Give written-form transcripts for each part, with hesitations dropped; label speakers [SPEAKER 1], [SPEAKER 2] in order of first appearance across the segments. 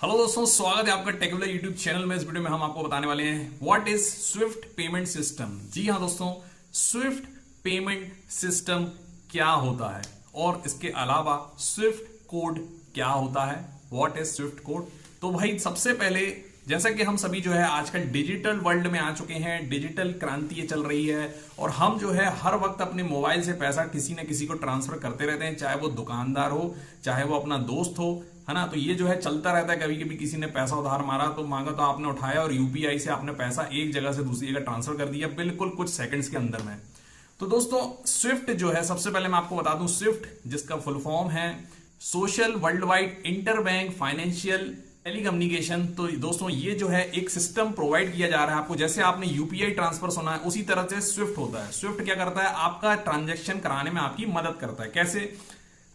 [SPEAKER 1] Hello दोस्तों, स्वागत है आपका टेक्निकल यूट्यूब चैनल में। इस वीडियो में हम आपको बताने वाले हैं what is SWIFT payment system. जी हाँ दोस्तों, स्विफ्ट पेमेंट सिस्टम क्या होता है और इसके अलावा स्विफ्ट कोड क्या होता है। What is Swift code. तो भाई सबसे पहले जैसा कि हम सभी जो है आजकल डिजिटल वर्ल्ड में आ चुके हैं, डिजिटल क्रांति ये चल रही है और हम जो है हर वक्त अपने मोबाइल से पैसा किसी न किसी को ट्रांसफर करते रहते हैं, चाहे वो दुकानदार हो, चाहे वो अपना दोस्त हो, है ना। तो ये जो है चलता रहता है। कभी कभी किसी ने पैसा उधार मारा तो मांगा तो आपने उठाया और यूपीआई से आपने पैसा एक जगह से दूसरी जगह ट्रांसफर कर दिया, बिल्कुल कुछ सेकंड्स के अंदर में। तो दोस्तों स्विफ्ट जो है, सबसे पहले मैं आपको बता दूं, स्विफ्ट जिसका फुल फॉर्म है social world wide inter bank financial telecommunication. तो दोस्तों ये जो है एक सिस्टम प्रोवाइड किया जा रहा है आपको। जैसे आपने यूपीआई ट्रांसफर सुना है, उसी तरह से स्विफ्ट होता है। स्विफ्ट क्या करता है, आपका ट्रांजैक्शन कराने में आपकी मदद करता है। कैसे?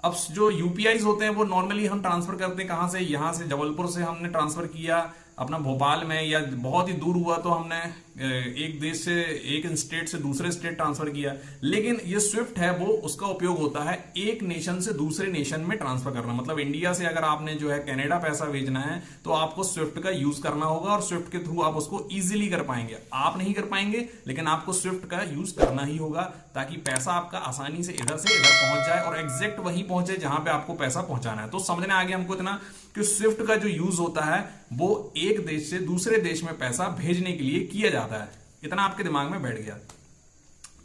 [SPEAKER 1] अब जो यूपीआई होते हैं वो नॉर्मली हम ट्रांसफर करते हैं कहां से, यहां से जबलपुर से हमने ट्रांसफर किया अपना भोपाल में, या बहुत ही दूर हुआ तो हमने एक देश से, एक स्टेट से दूसरे स्टेट ट्रांसफर किया। लेकिन ये स्विफ्ट है वो, उसका उपयोग होता है एक नेशन से दूसरे नेशन में ट्रांसफर करना। मतलब इंडिया से अगर आपने जो है कनाडा पैसा भेजना है तो आपको स्विफ्ट का यूज करना होगा और स्विफ्ट के थ्रू आप उसको इजीली कर पाएंगे। आप नहीं कर पाएंगे लेकिन आपको स्विफ्ट का यूज करना ही होगा ताकि पैसा आपका आसानी से इधर पहुंच जाए और एग्जैक्ट वहीं पहुंचे जहां पे आपको पैसा पहुंचाना है। तो समझने आ गया हमको इतना कि स्विफ्ट का जो यूज होता है वो एक देश से दूसरे देश में पैसा भेजने के लिए किया जाता है। इतना आपके दिमाग में बैठ गया।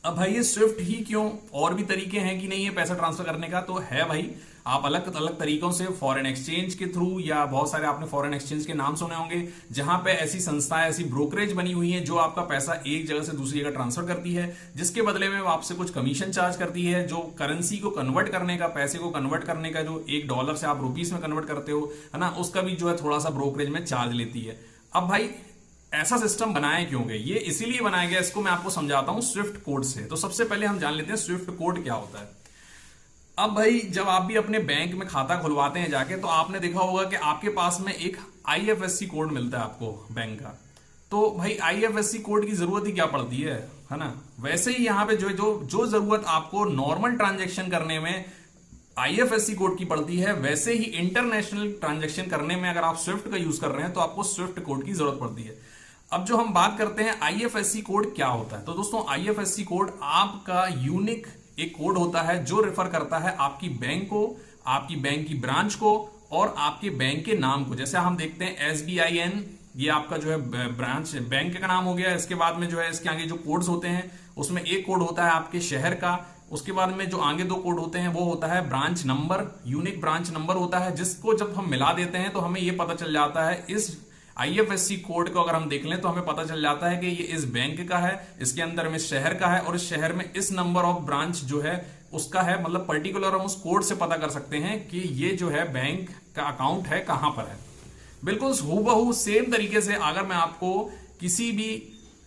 [SPEAKER 1] अब भाई ये स्विफ्ट ही क्यों, और भी तरीके हैं कि नहीं है पैसा ट्रांसफर करने का? तो है भाई, आप अलग अलग तरीकों से, फॉरेन एक्सचेंज के थ्रू, या बहुत सारे आपने फॉरेन एक्सचेंज के नाम सुने होंगे जहां पे ऐसी संस्थाएं, ऐसी ब्रोकरेज बनी हुई है जो आपका पैसा एक जगह से दूसरी जगह ट्रांसफर करती है, जिसके बदले में वो आपसे कुछ कमीशन चार्ज करती है। जो करेंसी को कन्वर्ट करने का, पैसे को कन्वर्ट करने का, जो $1 से आप रुपीस में कन्वर्ट करते हो, है ना, उसका भी जो है थोड़ा सा ब्रोकरेज में चार्ज लेती है। अब भाई ऐसा सिस्टम बनाया क्यों गया? ये इसीलिए बनाया गया, इसको मैं आपको समझाता हूं स्विफ्ट कोड से। तो सबसे पहले हम जान लेते हैं स्विफ्ट कोड क्या होता है। अब भाई जब आप भी अपने बैंक में खाता खुलवाते हैं जाके, तो आपने देखा होगा कि आपके पास में एक आईएफएससी कोड मिलता है आपको बैंक का। तो भाई आईएफएससी कोड की जरूरत ही क्या पड़ती है ना। वैसे ही यहां पे जो जरूरत आपको नॉर्मल ट्रांजेक्शन करने में आईएफएससी कोड की पड़ती है, वैसे ही इंटरनेशनल ट्रांजेक्शन करने में अगर आप स्विफ्ट का यूज कर रहे हैं तो आपको स्विफ्ट कोड की जरूरत पड़ती है। अब जो हम बात करते हैं आईएफएससी कोड क्या होता है, तो दोस्तों आईएफएससी कोड आपका यूनिक एक कोड होता है जो रेफर करता है आपकी बैंक को, आपकी बैंक की ब्रांच को और आपके बैंक के नाम को। जैसे हम देखते हैं SBIN, ये आपका जो है ब्रांच बैंक का नाम हो गया। इसके बाद में जो है इसके आगे जो कोड्स होते हैं उसमें एक कोड होता है आपके शहर का। उसके बाद में जो आगे 2 कोड होते हैं वो होता है branch number, unique branch number होता है, जिसको जब हम मिला देते हैं तो हमें ये पता चल जाता है, इस आईएफएससी कोड को अगर हम देख लें तो हमें पता चल जाता है कि ये इस बैंक का है, इसके अंदर में शहर का है और इस शहर में इस नंबर ऑफ ब्रांच जो है उसका है। मतलब पर्टिकुलर हम उस कोड से पता कर सकते हैं कि ये जो है बैंक का अकाउंट है कहां पर है। बिल्कुल हूबहू सेम तरीके से अगर मैं आपको किसी भी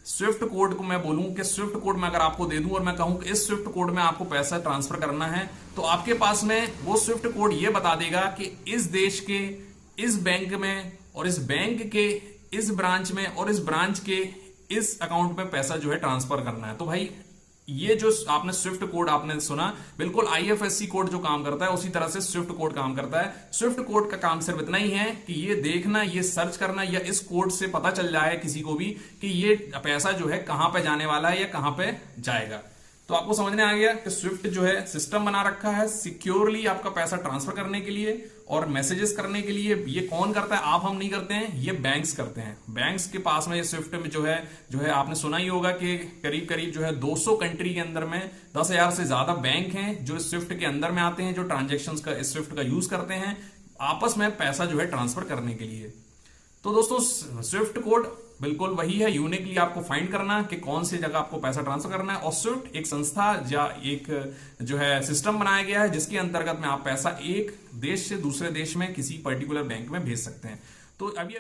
[SPEAKER 1] स्विफ्ट कोड को मैं बोलूं कि स्विफ्ट कोड में अगर आपको दे दूं और मैं कहूं कि इस स्विफ्ट कोड में आपको पैसा ट्रांसफर करना है, तो आपके पास में वो स्विफ्ट कोड ये बता देगा कि इस देश के इस बैंक में और इस बैंक के इस ब्रांच में और इस ब्रांच के इस अकाउंट में पैसा जो है ट्रांसफर करना है। तो भाई ये जो आपने स्विफ्ट कोड आपने सुना, बिल्कुल आईएफएससी कोड जो काम करता है उसी तरह से स्विफ्ट कोड काम करता है। स्विफ्ट कोड का काम सिर्फ इतना ही है कि ये देखना, ये सर्च करना, या इस कोड से पता चल जाए किसी को भी कि ये पैसा जो है कहां पे जाने वाला है या कहां पे जाएगा। तो आपको समझने आ गया कि स्विफ्ट जो है सिस्टम बना रखा है सिक्योरली आपका पैसा ट्रांसफर करने के लिए और मैसेजेस करने के लिए। ये कौन करता है? आप हम नहीं करते हैं, ये बैंक्स करते हैं। बैंक्स के पास में ये स्विफ्ट में जो है आपने सुना ही होगा कि करीब करीब जो है 200 कंट्री के अंदर में 10,000 से ज्यादा बैंक हैं जो स्विफ्ट के अंदर में आते हैं, जो ट्रांजेक्शन का स्विफ्ट का यूज करते हैं आपस में पैसा जो है ट्रांसफर करने के लिए। तो दोस्तों स्विफ्ट कोड बिल्कुल वही है, यूनिकली आपको फाइंड करना कि कौन सी जगह आपको पैसा ट्रांसफर करना है। और स्विफ्ट एक संस्था या एक जो है सिस्टम बनाया गया है जिसके अंतर्गत में आप पैसा एक देश से दूसरे देश में किसी पर्टिकुलर बैंक में भेज सकते हैं। तो अभी